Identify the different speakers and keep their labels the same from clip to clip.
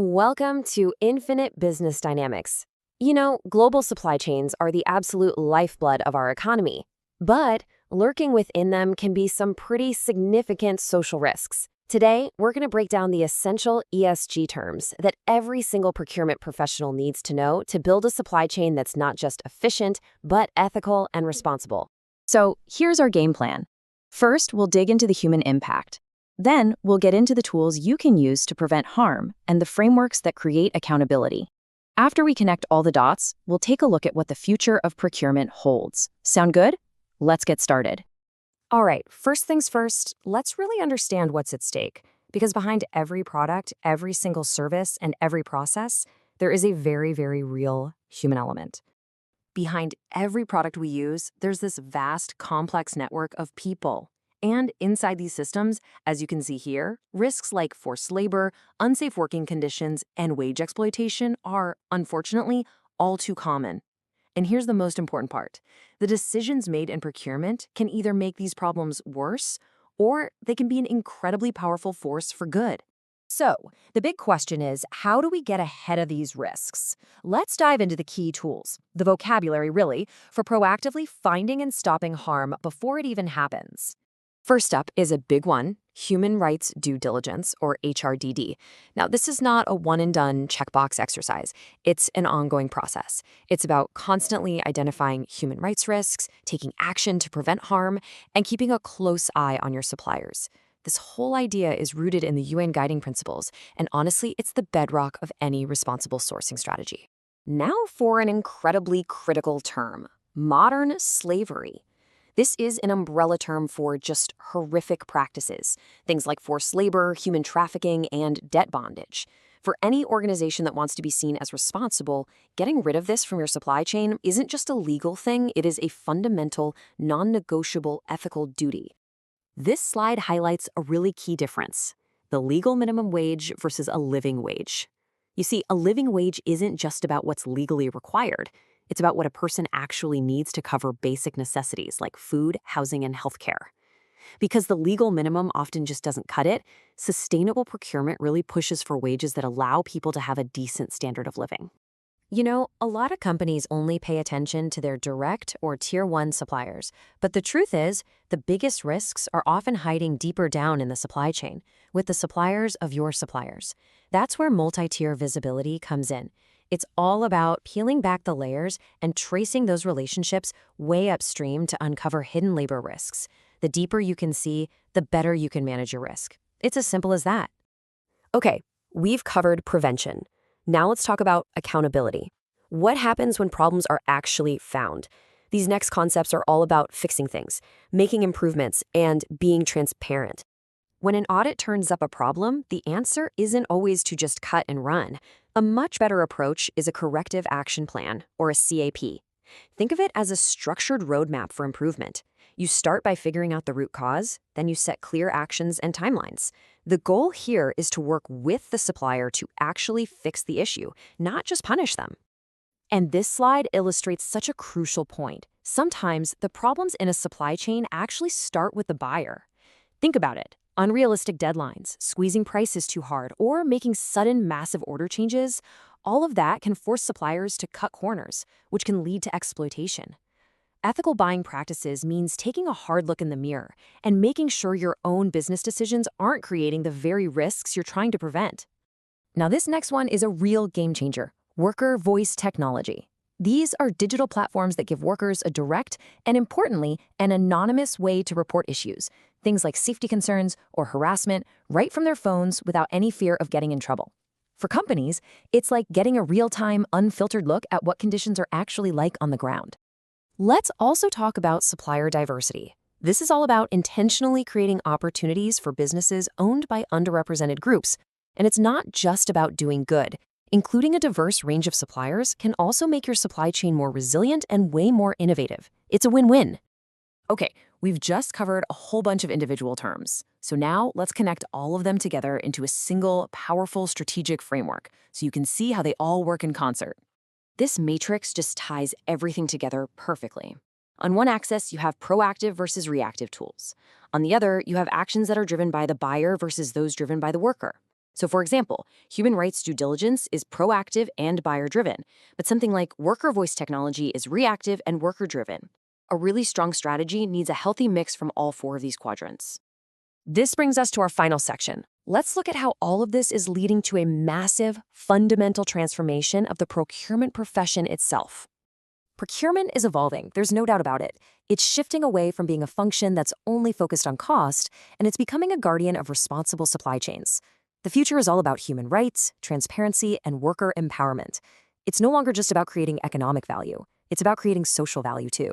Speaker 1: Welcome to Infinite Business Dynamics. You know, global supply chains are the absolute lifeblood of our economy. But lurking within them can be some pretty significant social risks. Today, we're going to break down the essential ESG terms that every single procurement professional needs to know to build a supply chain that's not just efficient, but ethical and responsible.
Speaker 2: So here's our game plan. First, we'll dig into the human impact. Then, we'll get into the tools you can use to prevent harm and the frameworks that create accountability. After we connect all the dots, we'll take a look at what the future of procurement holds. Sound good? Let's get started.
Speaker 1: All right, first things first, let's really understand what's at stake. Because behind every product, every single service, and every process, there is a very, very real human element. Behind every product we use, there's this vast, complex network of people. And inside these systems, as you can see here, risks like forced labor, unsafe working conditions, and wage exploitation are, unfortunately, all too common. And here's the most important part. The decisions made in procurement can either make these problems worse, or they can be an incredibly powerful force for good. So, the big question is, how do we get ahead of these risks? Let's dive into the key tools, the vocabulary really, for proactively finding and stopping harm before it even happens. First up is a big one, Human Rights Due Diligence, or HRDD. Now, this is not a one-and-done checkbox exercise. It's an ongoing process. It's about constantly identifying human rights risks, taking action to prevent harm, and keeping a close eye on your suppliers. This whole idea is rooted in the UN Guiding Principles, and honestly, it's the bedrock of any responsible sourcing strategy. Now for an incredibly critical term, modern slavery. This is an umbrella term for just horrific practices, things like forced labor, human trafficking, and debt bondage. For any organization that wants to be seen as responsible, getting rid of this from your supply chain isn't just a legal thing, it is a fundamental, non-negotiable ethical duty. This slide highlights a really key difference, the legal minimum wage versus a living wage. You see, a living wage isn't just about what's legally required. It's about what a person actually needs to cover basic necessities like food, housing, and healthcare. Because the legal minimum often just doesn't cut it, sustainable procurement really pushes for wages that allow people to have a decent standard of living. You know, a lot of companies only pay attention to their direct or tier 1 suppliers, but the truth is, the biggest risks are often hiding deeper down in the supply chain, with the suppliers of your suppliers. That's where multi-tier visibility comes in. It's all about peeling back the layers and tracing those relationships way upstream to uncover hidden labor risks. The deeper you can see, the better you can manage your risk. It's as simple as that. Okay, we've covered prevention. Now let's talk about accountability. What happens when problems are actually found? These next concepts are all about fixing things, making improvements, and being transparent. When an audit turns up a problem, the answer isn't always to just cut and run. A much better approach is a corrective action plan, or a CAP. Think of it as a structured roadmap for improvement. You start by figuring out the root cause, then you set clear actions and timelines. The goal here is to work with the supplier to actually fix the issue, not just punish them. And this slide illustrates such a crucial point. Sometimes the problems in a supply chain actually start with the buyer. Think about it. Unrealistic deadlines, squeezing prices too hard, or making sudden massive order changes, all of that can force suppliers to cut corners, which can lead to exploitation. Ethical buying practices means taking a hard look in the mirror and making sure your own business decisions aren't creating the very risks you're trying to prevent. Now, this next one is a real game changer, worker voice technology. These are digital platforms that give workers a direct and, importantly, an anonymous way to report issues, things like safety concerns or harassment, right from their phones without any fear of getting in trouble. For companies, it's like getting a real-time, unfiltered look at what conditions are actually like on the ground. Let's also talk about supplier diversity. This is all about intentionally creating opportunities for businesses owned by underrepresented groups. And it's not just about doing good. Including a diverse range of suppliers can also make your supply chain more resilient and way more innovative. It's a win-win. Okay, we've just covered a whole bunch of individual terms. So now let's connect all of them together into a single, powerful strategic framework so you can see how they all work in concert. This matrix just ties everything together perfectly. On one axis, you have proactive versus reactive tools. On the other, you have actions that are driven by the buyer versus those driven by the worker. So, for example, human rights due diligence is proactive and buyer-driven, but something like worker voice technology is reactive and worker-driven. A really strong strategy needs a healthy mix from all four of these quadrants. This brings us to our final section. Let's look at how all of this is leading to a massive, fundamental transformation of the procurement profession itself. Procurement is evolving, there's no doubt about it. It's shifting away from being a function that's only focused on cost, and it's becoming a guardian of responsible supply chains. The future is all about human rights, transparency, and worker empowerment. It's no longer just about creating economic value. It's about creating social value, too.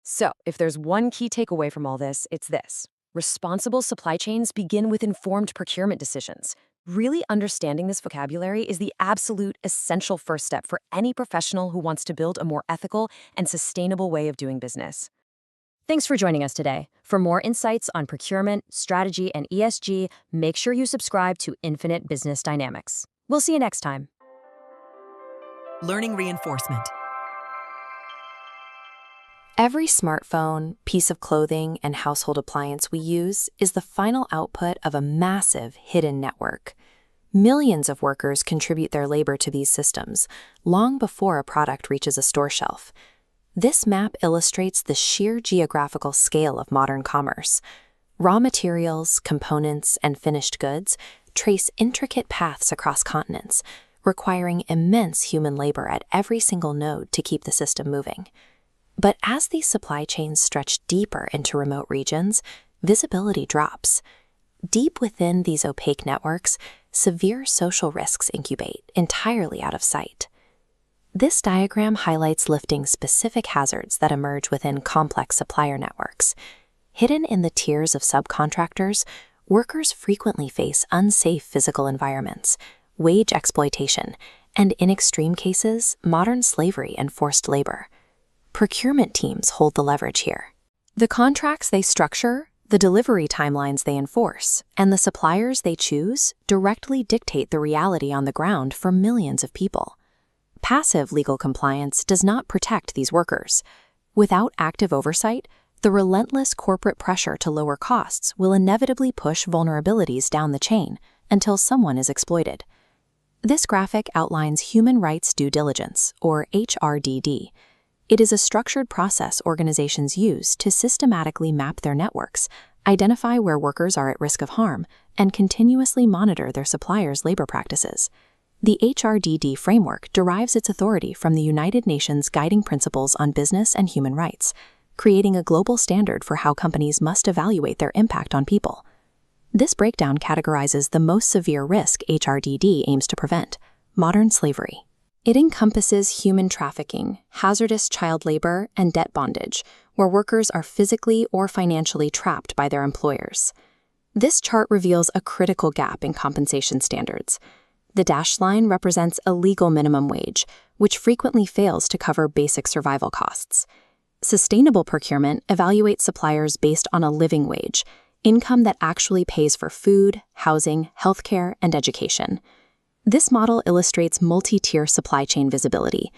Speaker 1: So, if there's one key takeaway from all this, it's this. Responsible supply chains begin with informed procurement decisions. Really understanding this vocabulary is the absolute essential first step for any professional who wants to build a more ethical and sustainable way of doing business. Thanks for joining us today. For more insights on procurement, strategy, and ESG, make sure you subscribe to Infinite Business Dynamics. We'll see you next time.
Speaker 3: Learning reinforcement.
Speaker 2: Every smartphone, piece of clothing, and household appliance we use is the final output of a massive hidden network. Millions of workers contribute their labor to these systems long before a product reaches a store shelf. This map illustrates the sheer geographical scale of modern commerce. Raw materials, components, and finished goods trace intricate paths across continents, requiring immense human labor at every single node to keep the system moving. But as these supply chains stretch deeper into remote regions, visibility drops. Deep within these opaque networks, severe social risks incubate, entirely out of sight. This diagram highlights lifting specific hazards that emerge within complex supplier networks. Hidden in the tiers of subcontractors, workers frequently face unsafe physical environments, wage exploitation, and in extreme cases, modern slavery and forced labor. Procurement teams hold the leverage here. The contracts they structure, the delivery timelines they enforce, and the suppliers they choose directly dictate the reality on the ground for millions of people. Passive legal compliance does not protect these workers. Without active oversight, the relentless corporate pressure to lower costs will inevitably push vulnerabilities down the chain until someone is exploited. This graphic outlines Human Rights Due Diligence, or HRDD. It is a structured process organizations use to systematically map their networks, identify where workers are at risk of harm, and continuously monitor their suppliers' labor practices. The HRDD framework derives its authority from the United Nations Guiding Principles on Business and Human Rights, creating a global standard for how companies must evaluate their impact on people. This breakdown categorizes the most severe risk HRDD aims to prevent: modern slavery. It encompasses human trafficking, hazardous child labor, and debt bondage, where workers are physically or financially trapped by their employers. This chart reveals a critical gap in compensation standards. The dashed line represents a legal minimum wage, which frequently fails to cover basic survival costs. Sustainable procurement evaluates suppliers based on a living wage, income that actually pays for food, housing, healthcare, and education. This model illustrates multi-tier supply chain visibility.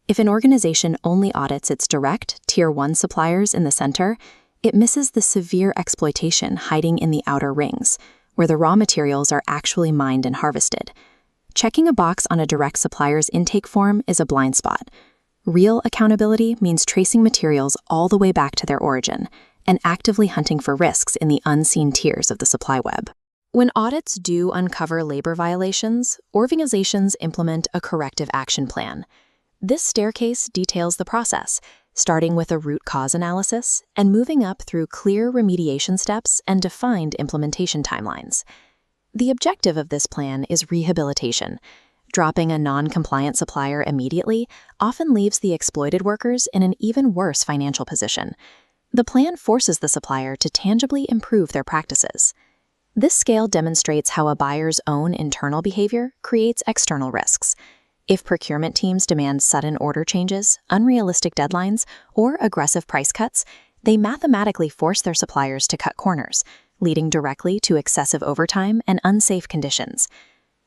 Speaker 2: If an organization only audits its direct, Tier 1 suppliers in the center, it misses the severe exploitation hiding in the outer rings, where the raw materials are actually mined and harvested. Checking a box on a direct supplier's intake form is a blind spot. Real accountability means tracing materials all the way back to their origin and actively hunting for risks in the unseen tiers of the supply web. When audits do uncover labor violations, organizations implement a corrective action plan. This staircase details the process, starting with a root cause analysis and moving up through clear remediation steps and defined implementation timelines. The objective of this plan is rehabilitation. Dropping a non-compliant supplier immediately often leaves the exploited workers in an even worse financial position. The plan forces the supplier to tangibly improve their practices. This scale demonstrates how a buyer's own internal behavior creates external risks. If procurement teams demand sudden order changes, unrealistic deadlines, or aggressive price cuts, they mathematically force their suppliers to cut corners, leading directly to excessive overtime and unsafe conditions.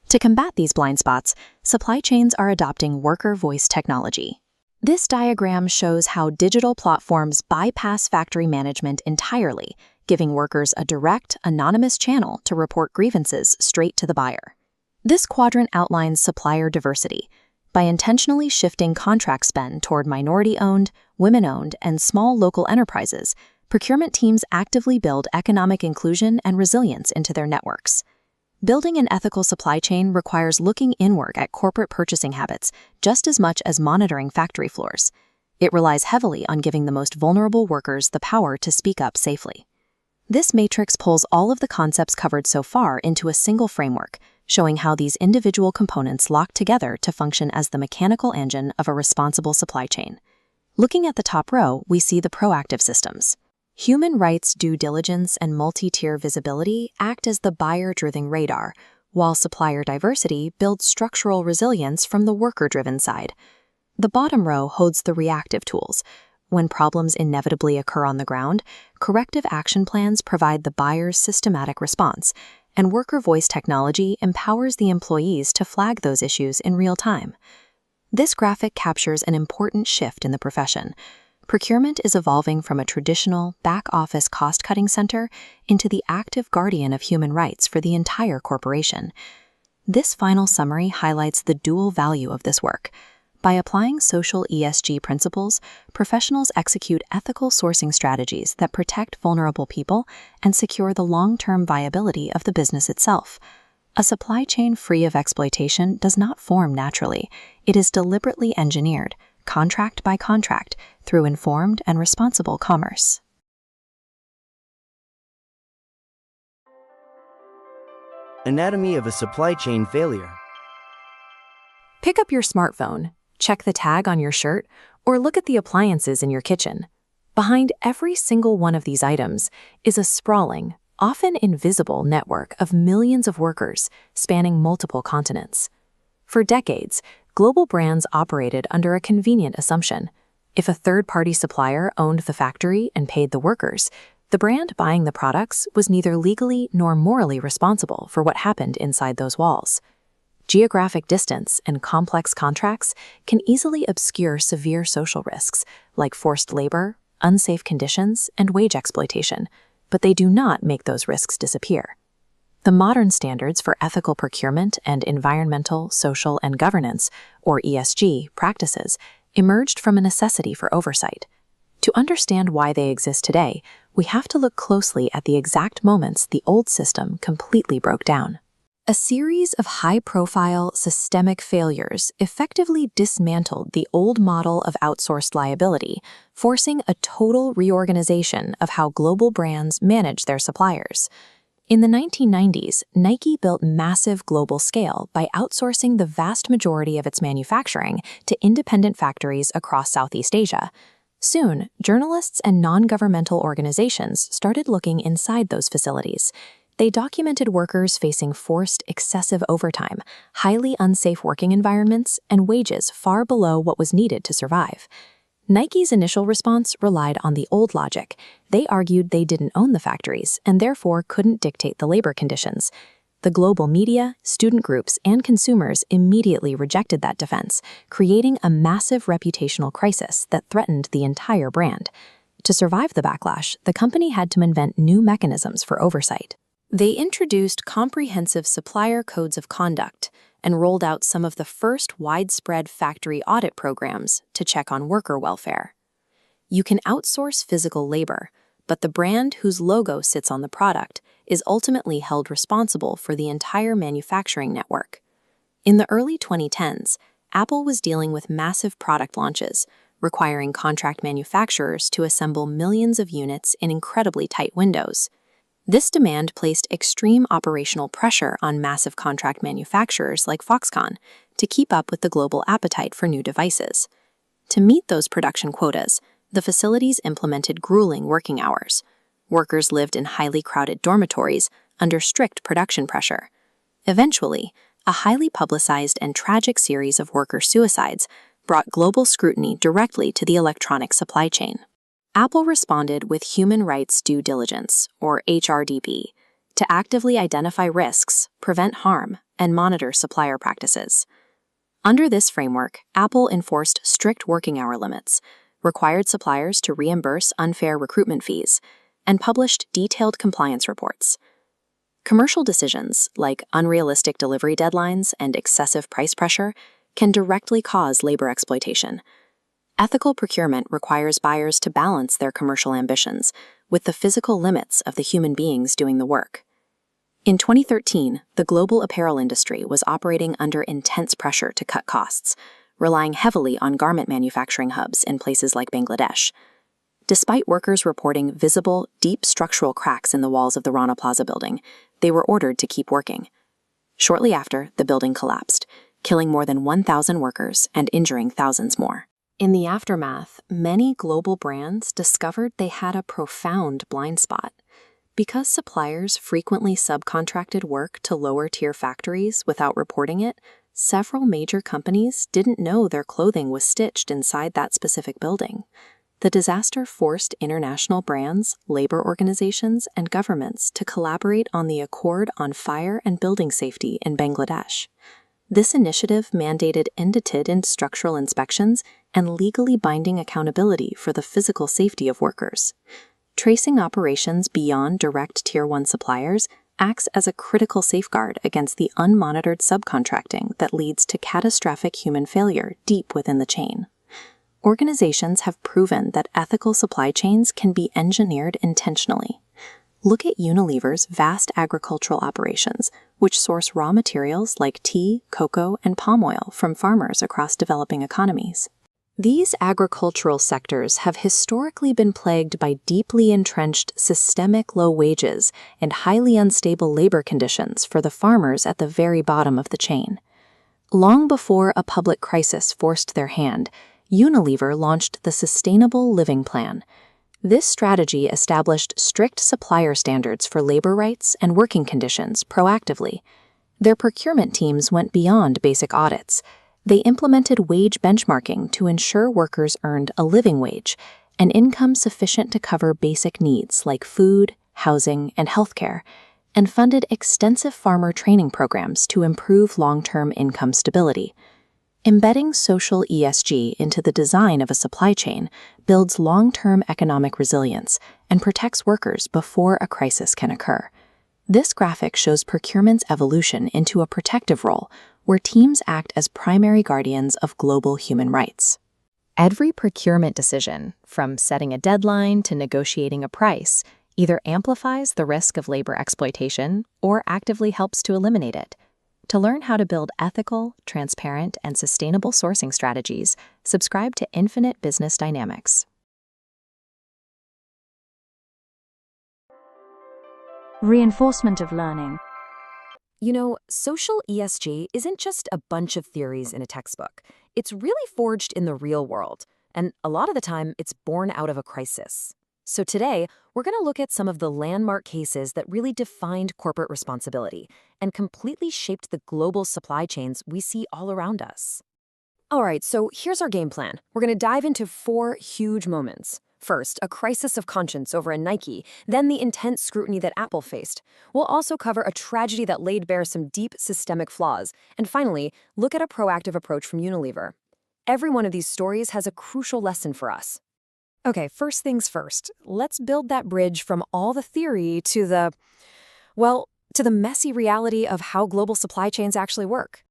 Speaker 2: To combat these blind spots, supply chains are adopting worker voice technology. This diagram shows how digital platforms bypass factory management entirely, giving workers a direct, anonymous channel to report grievances straight to the buyer. This quadrant outlines supplier diversity. By intentionally shifting contract spend toward minority-owned, women-owned, and small local enterprises, procurement teams actively build economic inclusion and resilience into their networks. Building an ethical supply chain requires looking inward at corporate purchasing habits just as much as monitoring factory floors. It relies heavily on giving the most vulnerable workers the power to speak up safely. This matrix pulls all of the concepts covered so far into a single framework, showing how these individual components lock together to function as the mechanical engine of a responsible supply chain. Looking at the top row, we see the proactive systems. Human Rights Due Diligence and multi-tier visibility act as the buyer-driven radar, while Supplier Diversity builds structural resilience from the worker-driven side. The bottom row holds the reactive tools. When problems inevitably occur on the ground, corrective action plans provide the buyer's systematic response, and worker voice technology empowers the employees to flag those issues in real time. This graphic captures an important shift in the profession. Procurement is evolving from a traditional back-office cost-cutting center into the active guardian of human rights for the entire corporation. This final summary highlights the dual value of this work. By applying social ESG principles, professionals execute ethical sourcing strategies that protect vulnerable people and secure the long-term viability of the business itself. A supply chain free of exploitation does not form naturally. It is deliberately engineered, contract by contract, through informed and responsible commerce.
Speaker 3: Anatomy of a supply chain failure.
Speaker 1: Pick up your smartphone, check the tag on your shirt, or look at the appliances in your kitchen. Behind every single one of these items is a sprawling, often invisible network of millions of workers spanning multiple continents. For decades, global brands operated under a convenient assumption. If a third-party supplier owned the factory and paid the workers, the brand buying the products was neither legally nor morally responsible for what happened inside those walls. Geographic distance and complex contracts can easily obscure severe social risks like forced labor, unsafe conditions, and wage exploitation, but they do not make those risks disappear. The modern standards for ethical procurement and environmental, social, and governance, or ESG, practices emerged from a necessity for oversight. To understand why they exist today, we have to look closely at the exact moments the old system completely broke down. A series of high-profile, systemic failures effectively dismantled the old model of outsourced liability, forcing a total reorganization of how global brands manage their suppliers. In the 1990s, Nike built massive global scale by outsourcing the vast majority of its manufacturing to independent factories across Southeast Asia. Soon, journalists and non-governmental organizations started looking inside those facilities. They documented workers facing forced, excessive overtime, highly unsafe working environments, and wages far below what was needed to survive. Nike's initial response relied on the old logic. They argued they didn't own the factories and therefore couldn't dictate the labor conditions. The global media, student groups, and consumers immediately rejected that defense, creating a massive reputational crisis that threatened the entire brand. To survive the backlash, the company had to invent new mechanisms for oversight. They introduced comprehensive supplier codes of conduct and rolled out some of the first widespread factory audit programs to check on worker welfare. You can outsource physical labor, but the brand whose logo sits on the product is ultimately held responsible for the entire manufacturing network. In the early 2010s, Apple was dealing with massive product launches, requiring contract manufacturers to assemble millions of units in incredibly tight windows. This demand placed extreme operational pressure on massive contract manufacturers like Foxconn to keep up with the global appetite for new devices. To meet those production quotas, the facilities implemented grueling working hours. Workers lived in highly crowded dormitories under strict production pressure. Eventually, a highly publicized and tragic series of worker suicides brought global scrutiny directly to the electronic supply chain. Apple responded with Human Rights Due Diligence, or HRDD, to actively identify risks, prevent harm, and monitor supplier practices. Under this framework, Apple enforced strict working hour limits, required suppliers to reimburse unfair recruitment fees,
Speaker 2: and published detailed compliance reports. Commercial decisions, like unrealistic delivery deadlines and excessive price pressure, can directly cause labor exploitation. Ethical procurement requires buyers to balance their commercial ambitions with the physical limits of the human beings doing the work. In 2013, the global apparel industry was operating under intense pressure to cut costs, relying heavily on garment manufacturing hubs in places like Bangladesh. Despite workers reporting visible, deep structural cracks in the walls of the Rana Plaza building, they were ordered to keep working. Shortly after, the building collapsed, killing more than 1,000 workers and injuring thousands more. In the aftermath, many global brands discovered they had a profound blind spot. Because suppliers frequently subcontracted work to lower-tier factories without reporting it, several major companies didn't know their clothing was stitched inside that specific building. The disaster forced international brands, labor organizations, and governments to collaborate on the Accord on Fire and Building Safety in Bangladesh. This initiative mandated end-to-end structural inspections and legally binding accountability for the physical safety of workers. Tracing operations beyond direct Tier 1 suppliers acts as a critical safeguard against the unmonitored subcontracting that leads to catastrophic human failure deep within the chain. Organizations have proven that ethical supply chains can be engineered intentionally. Look at Unilever's vast agricultural operations, which source raw materials like tea, cocoa, and palm oil from farmers across developing economies. These agricultural sectors have historically been plagued by deeply entrenched systemic low wages and highly unstable labor conditions for the farmers at the very bottom of the chain. Long before a public crisis forced their hand, Unilever launched the Sustainable Living Plan. This strategy established strict supplier standards for labor rights and working conditions proactively. Their procurement teams went beyond basic audits. They implemented wage benchmarking to ensure workers earned a living wage, an income sufficient to cover basic needs like food, housing, and healthcare, and funded extensive farmer training programs to improve long-term income stability. Embedding social ESG into the design of a supply chain builds long-term economic resilience and protects workers before a crisis can occur. This graphic shows procurement's evolution into a protective role where teams act as primary guardians of global human rights.
Speaker 1: Every procurement decision, from setting a deadline to negotiating a price, either amplifies the risk of labor exploitation or actively helps to eliminate it. To learn how to build ethical, transparent, and sustainable sourcing strategies, subscribe to Infinite Business Dynamics.
Speaker 2: Reinforcement of learning.
Speaker 1: You know, social ESG isn't just a bunch of theories in a textbook. It's really forged in the real world, and a lot of the time, it's born out of a crisis. So today, we're going to look at some of the landmark cases that really defined corporate responsibility and completely shaped the global supply chains we see all around us. All right, so here's our game plan. We're going to dive into 4 huge moments. First, a crisis of conscience over a Nike, then the intense scrutiny that Apple faced. We'll also cover a tragedy that laid bare some deep systemic flaws. And finally, look at a proactive approach from Unilever. Every one of these stories has a crucial lesson for us. Okay, first things first, let's build that bridge from all the theory to the messy reality of how global supply chains actually work.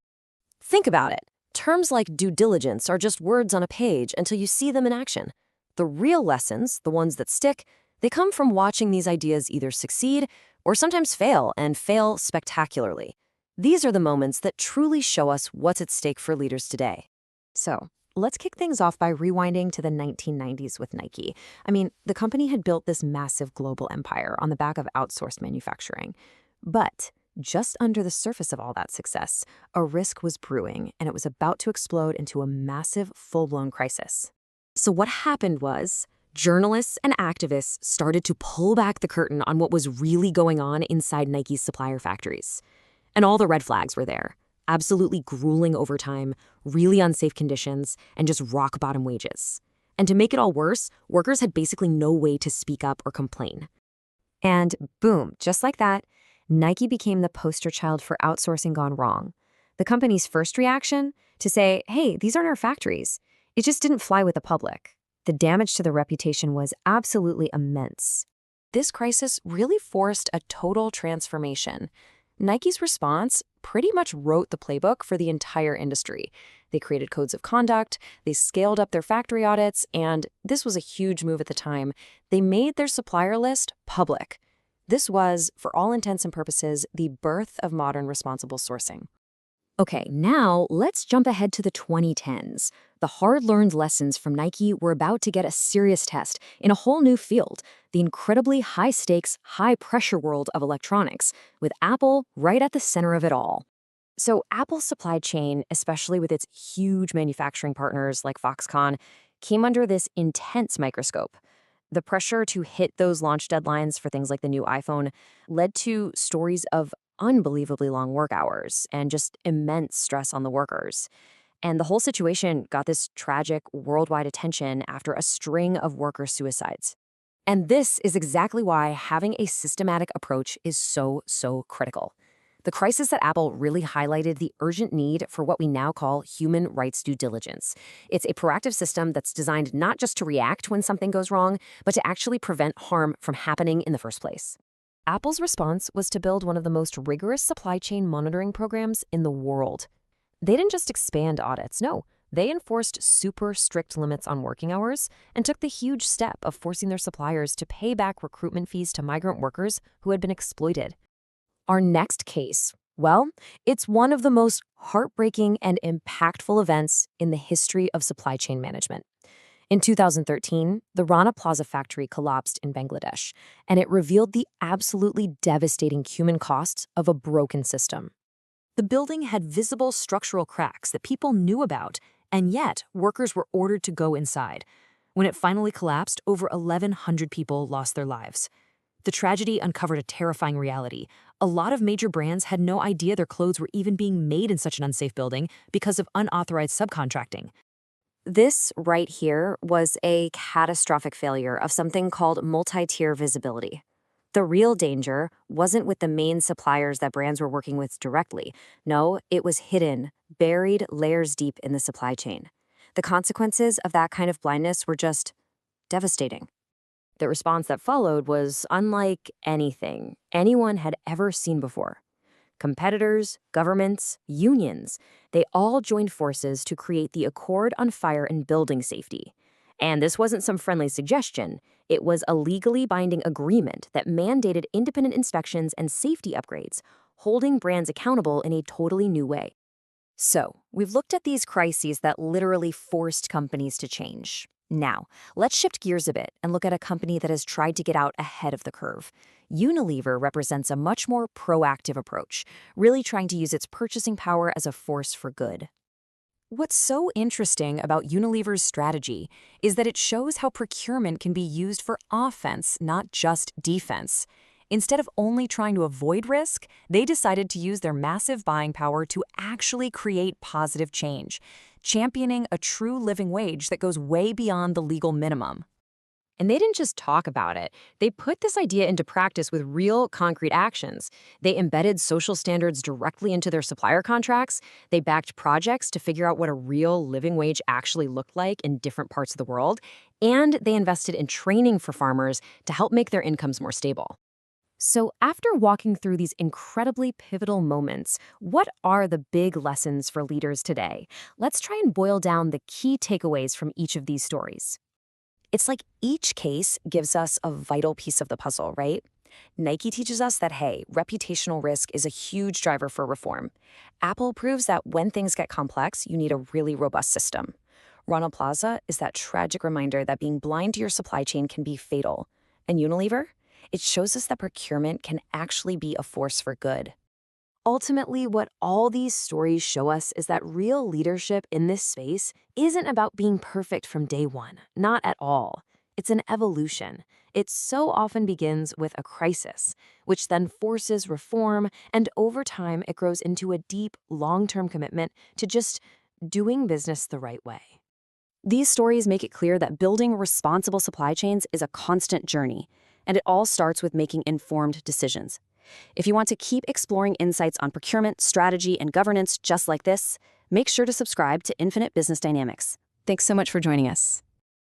Speaker 1: Think about it. Terms like due diligence are just words on a page until you see them in action. The real lessons, the ones that stick, they come from watching these ideas either succeed or sometimes fail, and fail spectacularly. These are the moments that truly show us what's at stake for leaders today. So, let's kick things off by rewinding to the 1990s with Nike. I mean, the company had built this massive global empire on the back of outsourced manufacturing. But just under the surface of all that success, a risk was brewing, and it was about to explode into a massive, full-blown crisis. So what happened was, journalists and activists started to pull back the curtain on what was really going on inside Nike's supplier factories. And all the red flags were there. Absolutely grueling overtime, really unsafe conditions, and just rock-bottom wages. And to make it all worse, workers had basically no way to speak up or complain. And boom, just like that, Nike became the poster child for outsourcing gone wrong. The company's first reaction? To say, hey, these aren't our factories. It just didn't fly with the public. The damage to the reputation was absolutely immense. This crisis really forced a total transformation. Nike's response pretty much wrote the playbook for the entire industry. They created codes of conduct, they scaled up their factory audits, and this was a huge move at the time. They made their supplier list public. This was, for all intents and purposes, the birth of modern responsible sourcing. Okay, now let's jump ahead to the 2010s. The hard-learned lessons from Nike were about to get a serious test in a whole new field, the incredibly high-stakes, high-pressure world of electronics, with Apple right at the center of it all. So Apple's supply chain, especially with its huge manufacturing partners like Foxconn, came under this intense microscope. The pressure to hit those launch deadlines for things like the new iPhone led to stories of unbelievably long work hours and just immense stress on the workers. And the whole situation got this tragic worldwide attention after a string of worker suicides. And this is exactly why having a systematic approach is so critical. The crisis at Apple really highlighted the urgent need for what we now call human rights due diligence. It's a proactive system that's designed not just to react when something goes wrong, but to actually prevent harm from happening in the first place. Apple's response was to build one of the most rigorous supply chain monitoring programs in the world. They didn't just expand audits, no. They enforced super strict limits on working hours and took the huge step of forcing their suppliers to pay back recruitment fees to migrant workers who had been exploited. Our next case, well, it's one of the most heartbreaking and impactful events in the history of supply chain management. In 2013, the Rana Plaza factory collapsed in Bangladesh, and it revealed the absolutely devastating human costs of a broken system. The building had visible structural cracks that people knew about, and yet workers were ordered to go inside. When it finally collapsed, over 1,100 people lost their lives. The tragedy uncovered a terrifying reality. A lot of major brands had no idea their clothes were even being made in such an unsafe building because of unauthorized subcontracting. This right here was a catastrophic failure of something called multi-tier visibility. The real danger wasn't with the main suppliers that brands were working with directly. No, it was hidden, buried layers deep in the supply chain. The consequences of that kind of blindness were just devastating. The response that followed was unlike anything anyone had ever seen before. Competitors, governments, unions, they all joined forces to create the Accord on Fire and Building Safety. And this wasn't some friendly suggestion. It was a legally binding agreement that mandated independent inspections and safety upgrades, holding brands accountable in a totally new way. So, we've looked at these crises that literally forced companies to change. Now, let's shift gears a bit and look at a company that has tried to get out ahead of the curve. Unilever represents a much more proactive approach, really trying to use its purchasing power as a force for good. What's so interesting about Unilever's strategy is that it shows how procurement can be used for offense, not just defense. Instead of only trying to avoid risk, they decided to use their massive buying power to actually create positive change, championing a true living wage that goes way beyond the legal minimum. And they didn't just talk about it. They put this idea into practice with real, concrete actions. They embedded social standards directly into their supplier contracts. They backed projects to figure out what a real living wage actually looked like in different parts of the world. And they invested in training for farmers to help make their incomes more stable. So after walking through these incredibly pivotal moments, what are the big lessons for leaders today? Let's try and boil down the key takeaways from each of these stories. It's like each case gives us a vital piece of the puzzle, right? Nike teaches us that, hey, reputational risk is a huge driver for reform. Apple proves that when things get complex, you need a really robust system. Rana Plaza is that tragic reminder that being blind to your supply chain can be fatal. And Unilever? It shows us that procurement can actually be a force for good. Ultimately, what all these stories show us is that real leadership in this space isn't about being perfect from day one, not at all. It's an evolution. It so often begins with a crisis, which then forces reform, and over time it grows into a deep, long-term commitment to just doing business the right way. These stories make it clear that building responsible supply chains is a constant journey, and it all starts with making informed decisions. If you want to keep exploring insights on procurement, strategy, and governance just like this, make sure to subscribe to Infinite Business Dynamics. Thanks so much for joining us.